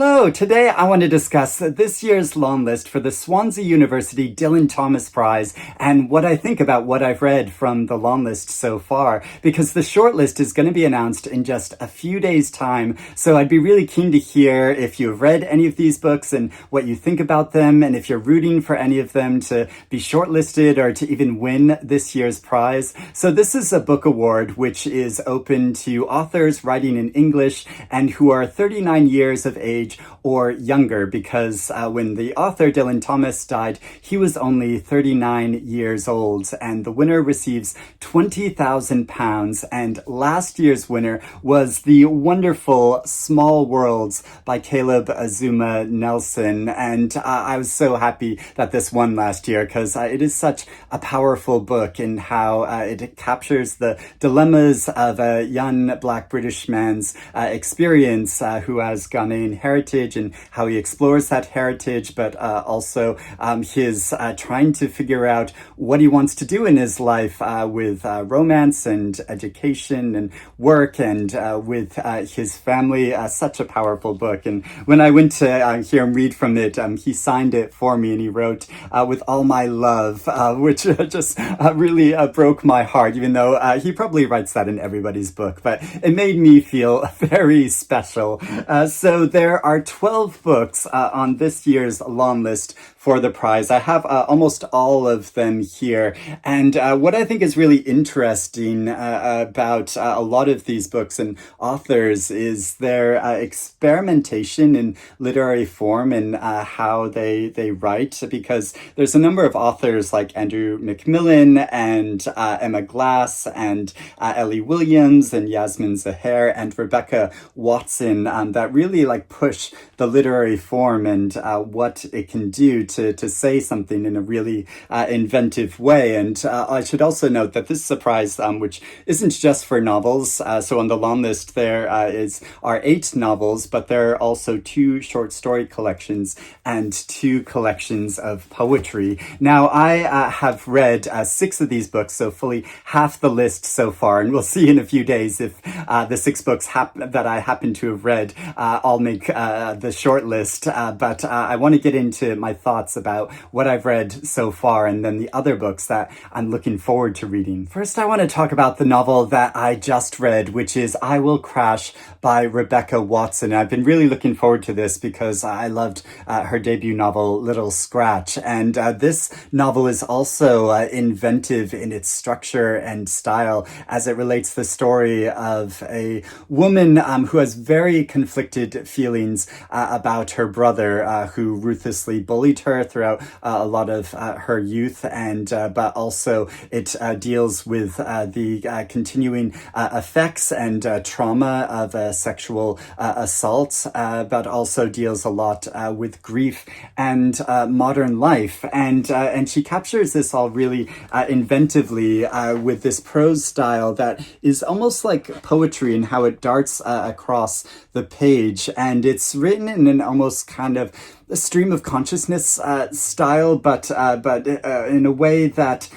Hello, today I want to discuss this year's long list for the Swansea University Dylan Thomas Prize and what I think about what I've read from the long list so far, because the short list is going to be announced in just a few days' time, so I'd be really keen to hear if you've read any of these books and what you think about them, and if you're rooting for any of them to be shortlisted or to even win this year's prize. So this is a book award which is open to authors writing in English and who are 39 years of age or younger, because when the author Dylan Thomas died, he was only 39 years old, and the winner receives £20,000. And last year's winner was the wonderful Small Worlds by Caleb Azumah Nelson, and I was so happy that this won last year, because it is such a powerful book in how it captures the dilemmas of a young Black British man's experience who has Ghanaian heritage, and how he explores that heritage, but also his trying to figure out what he wants to do in his life with romance and education and work and with his family. Such a powerful book. And when I went to hear him read from it, he signed it for me, and he wrote, "With all my love," which just really broke my heart, even though he probably writes that in everybody's book, but it made me feel very special. So there are 12 books on this year's long list for the prize. I have almost all of them here. And what I think is really interesting about a lot of these books and authors is their experimentation in literary form and how they write, because there's a number of authors like Andrew McMillan and Emma Glass and Eley Williams and Yasmin Zaher and Rebecca Watson that really push the literary form and what it can do to say something in a really inventive way. And I should also note that this is a prize which isn't just for novels. So on the long list there are 8 novels, but there are also 2 short story collections and 2 collections of poetry. Now, I have read 6 of these books, so fully half the list so far, and we'll see in a few days if the 6 books that I happen to have read all make the short list. But I want to get into my thoughts about what I've read so far, and then the other books that I'm looking forward to reading. First, I want to talk about the novel that I just read, which is I Will Crash by Rebecca Watson. I've been really looking forward to this because I loved her debut novel, Little Scratch. And this novel is also inventive in its structure and style, as it relates the story of a woman who has very conflicted feelings about her brother, who ruthlessly bullied her throughout a lot of her youth, and but also it deals with the continuing effects and trauma of sexual assault, but also deals a lot with grief and modern life, and she captures this all really inventively with this prose style that is almost like poetry in how it darts across the page, and it's written in an almost kind of a stream of consciousness style, but in a way that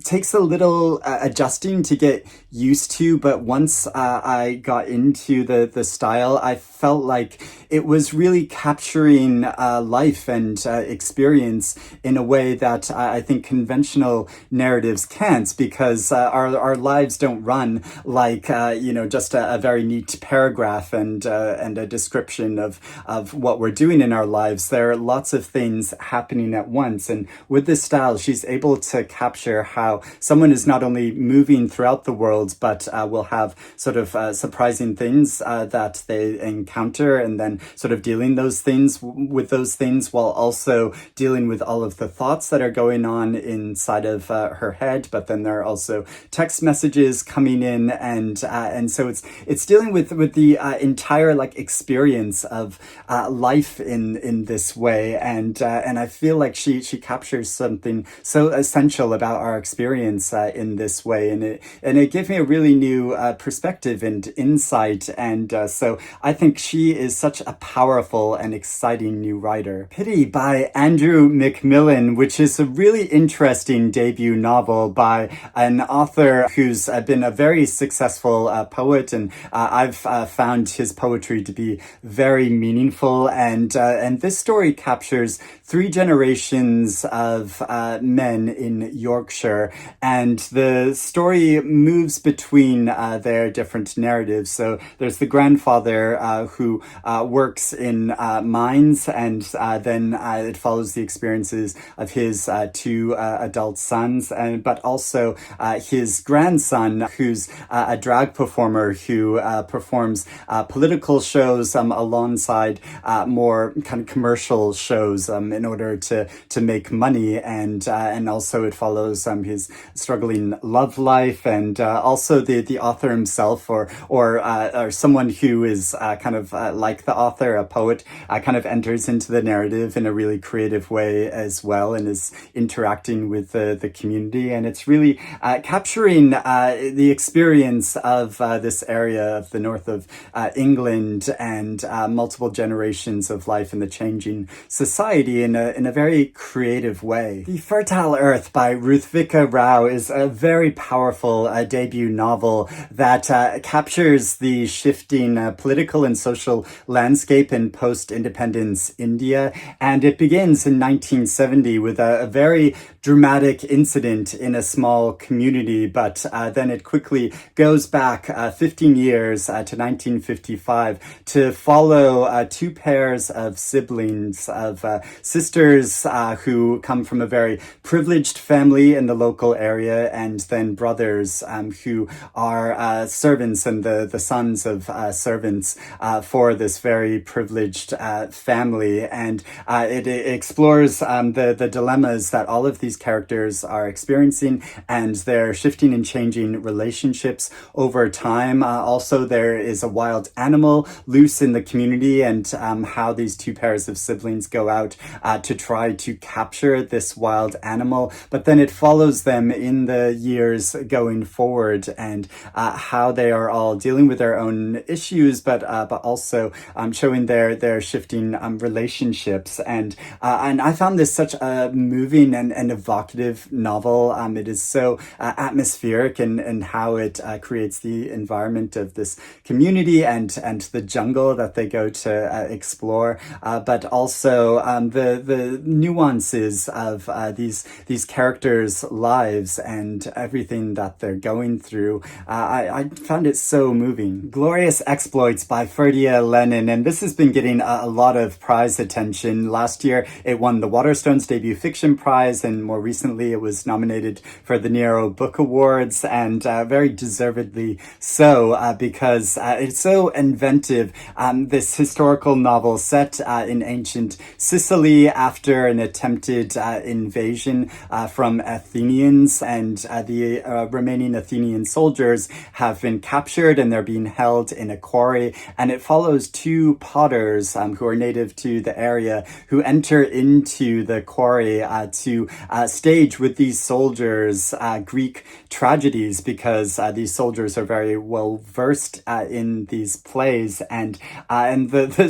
takes a little adjusting to get used to. But once I got into the style, I felt like it was really capturing life and experience in a way that I think conventional narratives can't, because our lives don't run like just a very neat paragraph and a description of what we're doing in our lives. There are lots of things happening at once, and with this style, she's able to capture how someone is not only moving throughout the world, but will have sort of surprising things that they encounter, and then sort of dealing with those things while also dealing with all of the thoughts that are going on inside of her head. But then there are also text messages coming in, and so it's dealing with the entire experience of life in this way, and I feel like she captures something so essential about our experience in this way, and it gave me a really new perspective and insight. And so I think she is such a powerful and exciting new writer. Pity by Andrew McMillan, which is a really interesting debut novel by an author who's been a very successful poet, and I've found his poetry to be very meaningful. And this story captures three generations of men in Yorkshire, and the story moves between their different narratives. So there's the grandfather who works in mines, and then it follows the experiences of his two adult sons, but also his grandson, who's a drag performer who performs political shows alongside more kind of commercial shows in order to make money, and also it follows his struggling love life, and also the author himself, or someone who is kind of like the author, a poet, kind of enters into the narrative in a really creative way as well, and is interacting with the community, and it's really capturing the experience of this area of the north of England, and multiple generations of life in the changing society in a very creative way. The Fertile Earth by Ruthvika is a very powerful debut novel that captures the shifting political and social landscape in post-independence India, and it begins in 1970 with a very dramatic incident in a small community, but then it quickly goes back 15 years to 1955 to follow two pairs of siblings, of sisters who come from a very privileged family in the local area, and then brothers who are servants, and the sons of servants for this very privileged family. And it explores the dilemmas that all of these characters are experiencing, and their shifting and changing relationships over time. Also, there is a wild animal loose in the community, and how these two pairs of siblings go out to try to capture this wild animal. But then it follows them in the years going forward, and how they are all dealing with their own issues, but also showing their shifting relationships. And I found this such a moving and evocative novel. It is so atmospheric and how it creates the environment of this community, and the jungle that they go to explore, but also the nuances of these characters' lives and everything that they're going through. I found it so moving. Glorious Exploits by Ferdia, Lennon, and this has been getting a lot of prize attention. Last year it won the Waterstones Debut Fiction Prize, and more recently it was nominated for the Nero Book Awards, and very deservedly so, because it's so inventive. This historical novel set in ancient Sicily after an attempted invasion from Athenians, and the remaining Athenian soldiers have been captured and they're being held in a quarry, and it follows two potters who are native to the area, who enter into the quarry to stage with these soldiers Greek tragedies, because these soldiers are very well versed in these plays, and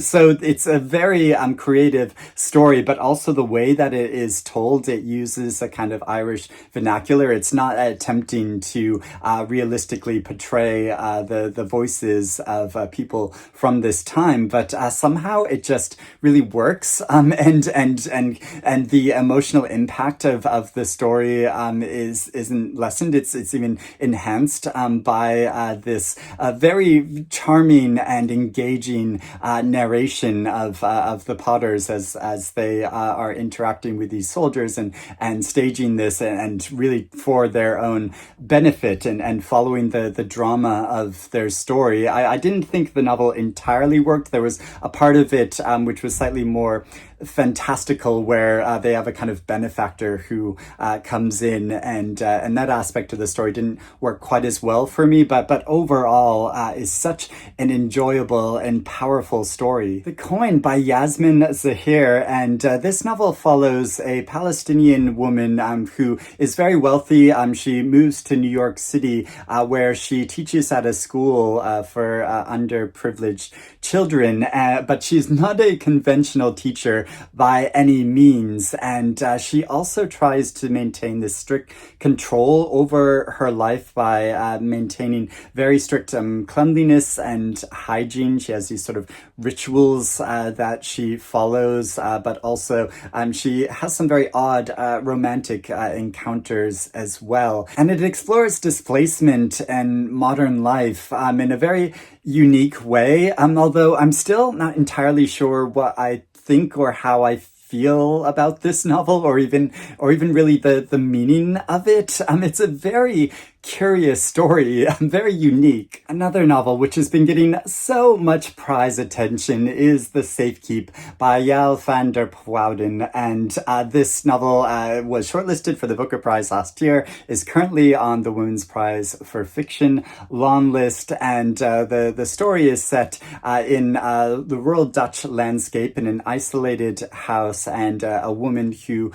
so it's a very creative story, but also the way that it is told, it uses a kind of Irish vernacular. It's not attempting to realistically portray the voices of people from this time, but somehow it just really works, and the emotional impact of the story isn't lessened. It's even enhanced by this very charming and engaging narration of the Potters as they are interacting with these soldiers and staging this, and really for their own benefit, and following the drama of their story. I didn't think the novel entirely worked. There was a part of it which was slightly more fantastical, where they have a kind of benefactor who comes in, and that aspect of the story didn't work quite as well for me, but overall is such an enjoyable and powerful story. The Coin by Yasmin Zaher, and this novel follows a Palestinian woman who is very wealthy. She moves to New York City, where she teaches at a school for underprivileged children, but she's not a conventional teacher by any means, and she also tries to maintain this strict control over her life by maintaining very strict cleanliness and hygiene. She has these sort of rituals that she follows, but also she has some very odd romantic encounters as well. And it explores displacement and modern life in a very unique way, although I'm still not entirely sure what I think or how I feel about this novel, or even really the meaning of it. It's a very curious story, very unique. Another novel which has been getting so much prize attention is The Safekeep by Yael van der Wouden, and this novel was shortlisted for the Booker Prize last year, is currently on the Women's Prize for Fiction longlist, and the story is set in the rural Dutch landscape in an isolated house, and a woman who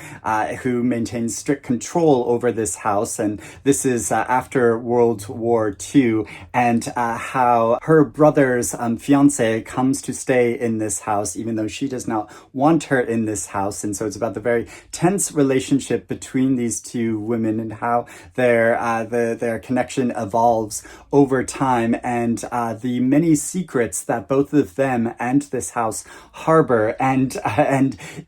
maintains strict control over this house, and this is after World War II, and how her brother's fiance comes to stay in this house, even though she does not want her in this house. And so it's about the very tense relationship between these two women, and how their connection evolves over time, and the many secrets that both of them and this house harbor. And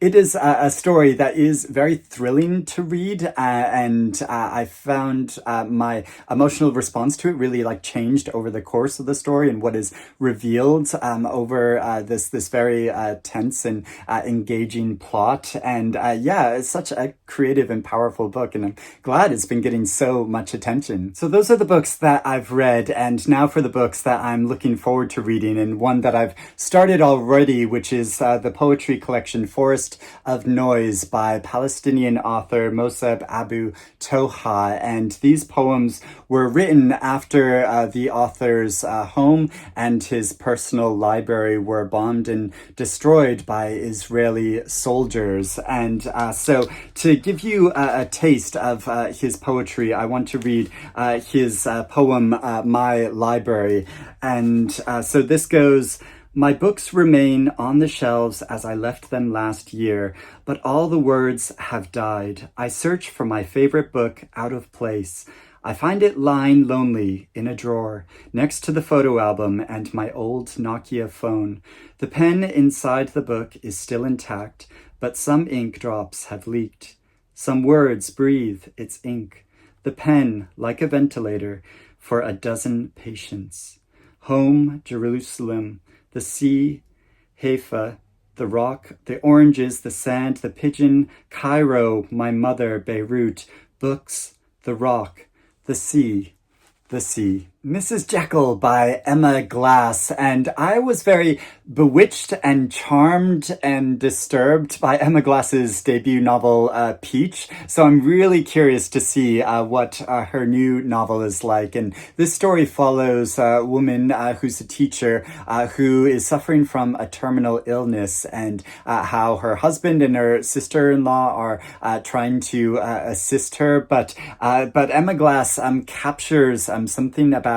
it is a story that is very thrilling to read, and I found my emotional response to it really changed over the course of the story, and what is revealed over this very tense and engaging plot. And it's such a creative and powerful book, and I'm glad it's been getting so much attention. So those are the books that I've read, and now for the books that I'm looking forward to reading, and one that I've started already, which is the poetry collection Forest of Noise by Palestinian author Mosab Abu Toha. And these poems were written after the author's home and his personal library were bombed and destroyed by Israeli soldiers. And so to give you a taste of his poetry, I want to read his poem, My Library. And so this goes: My books remain on the shelves as I left them last year, but all the words have died. I search for my favorite book out of place. I find it lying lonely in a drawer next to the photo album and my old Nokia phone. The pen inside the book is still intact, but some ink drops have leaked. Some words breathe its ink. The pen, like a ventilator, for a dozen patients. Home, Jerusalem. The sea, Haifa. The rock, the oranges, the sand, the pigeon. Cairo, my mother, Beirut. Books, the rock. The sea, the sea. Mrs. Jekyll by Emma Glass, and I was very bewitched and charmed and disturbed by Emma Glass's debut novel, Peach. So I'm really curious to see what her new novel is like. And this story follows a woman who's a teacher who is suffering from a terminal illness, and how her husband and her sister-in-law are trying to assist her. But Emma Glass captures something about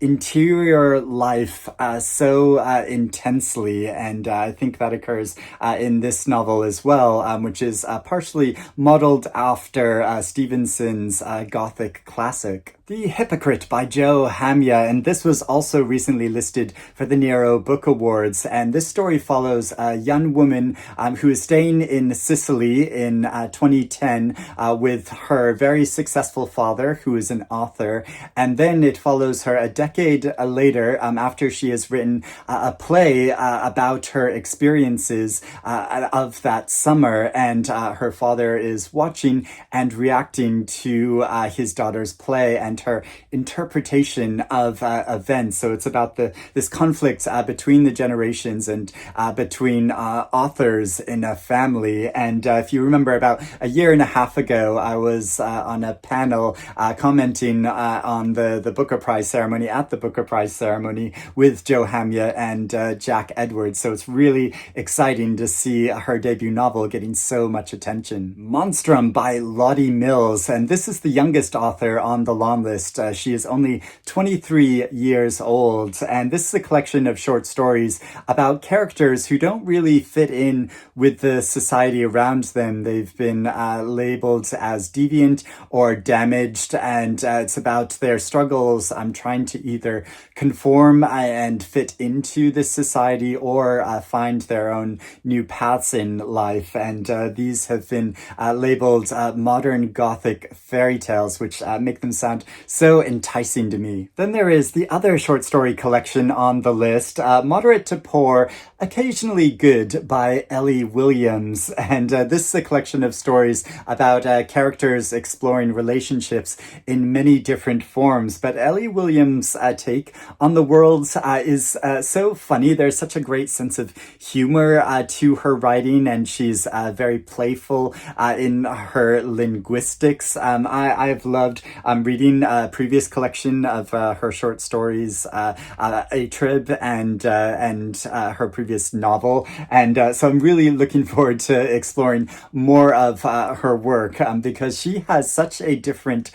interior life so intensely, and I think that occurs in this novel as well, which is partially modeled after Stevenson's Gothic classic. The Hypocrite by Joe Hamya, and this was also recently listed for the Nero Book Awards. And this story follows a young woman who is staying in Sicily in 2010 with her very successful father, who is an author. And then it follows her a decade decade later, after she has written a play about her experiences of that summer, and her father is watching and reacting to his daughter's play and her interpretation of events. So it's about this conflict between the generations and between authors in a family. And if you remember, about a year and a half ago, I was on a panel commenting on the Booker Prize ceremony, at the Booker Prize ceremony, with Jo Hamya and Jack Edwards. So it's really exciting to see her debut novel getting so much attention. Monstrum by Lottie Mills, and this is the youngest author on the long list. She is only 23 years old, and this is a collection of short stories about characters who don't really fit in with the society around them. They've been labeled as deviant or damaged, and it's about their struggles trying to either conform and fit into this society or find their own new paths in life. And these have been labeled modern Gothic fairy tales, which make them sound so enticing to me. Then there is the other short story collection on the list, Moderate to Poor, Occasionally Good by Eley Williams. And this is a collection of stories about characters exploring relationships in many different forms. But Eley Williams' take on the world is so funny. There's such a great sense of humor to her writing, and she's very playful in her linguistics. I've loved reading a previous collection of her short stories, A Trib, and her previous novel. And so I'm really looking forward to exploring more of her work because she has such a different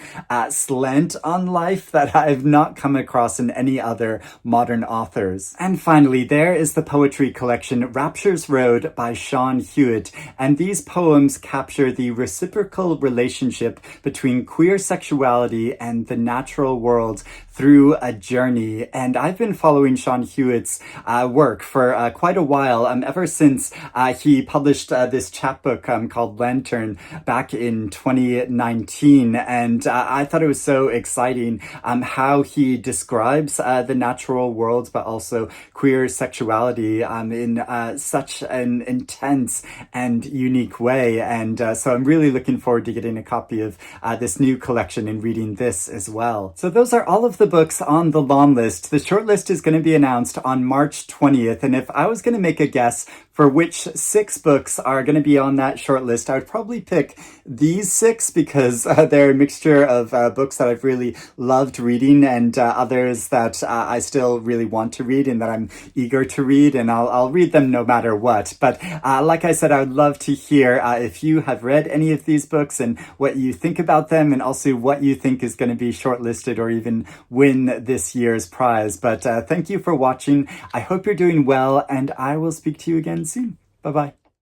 slant on life that I've not come across in any other modern authors. And finally, there is the poetry collection Rapture's Road by Sean Hewitt. And these poems capture the reciprocal relationship between queer sexuality and the natural world through a journey. And I've been following Sean Hewitt's work for quite a while, ever since he published this chapbook called Lantern back in 2019. And I thought it was so exciting how he describes the natural world, but also queer sexuality in such an intense and unique way. And so I'm really looking forward to getting a copy of this new collection and reading this as well. So those are all of the books on the long list. The short list is going to be announced on March 20th. And if I was going to make a guess for which 6 books are going to be on that short list, I would probably pick these 6 because they're a mixture of books that I've really loved reading and others that I still really want to read and that I'm eager to read, and I'll read them no matter what. But like I said, I would love to hear if you have read any of these books and what you think about them, and also what you think is going to be shortlisted or even win this year's prize. But thank you for watching. I hope you're doing well, and I will speak to you again soon. Bye-bye.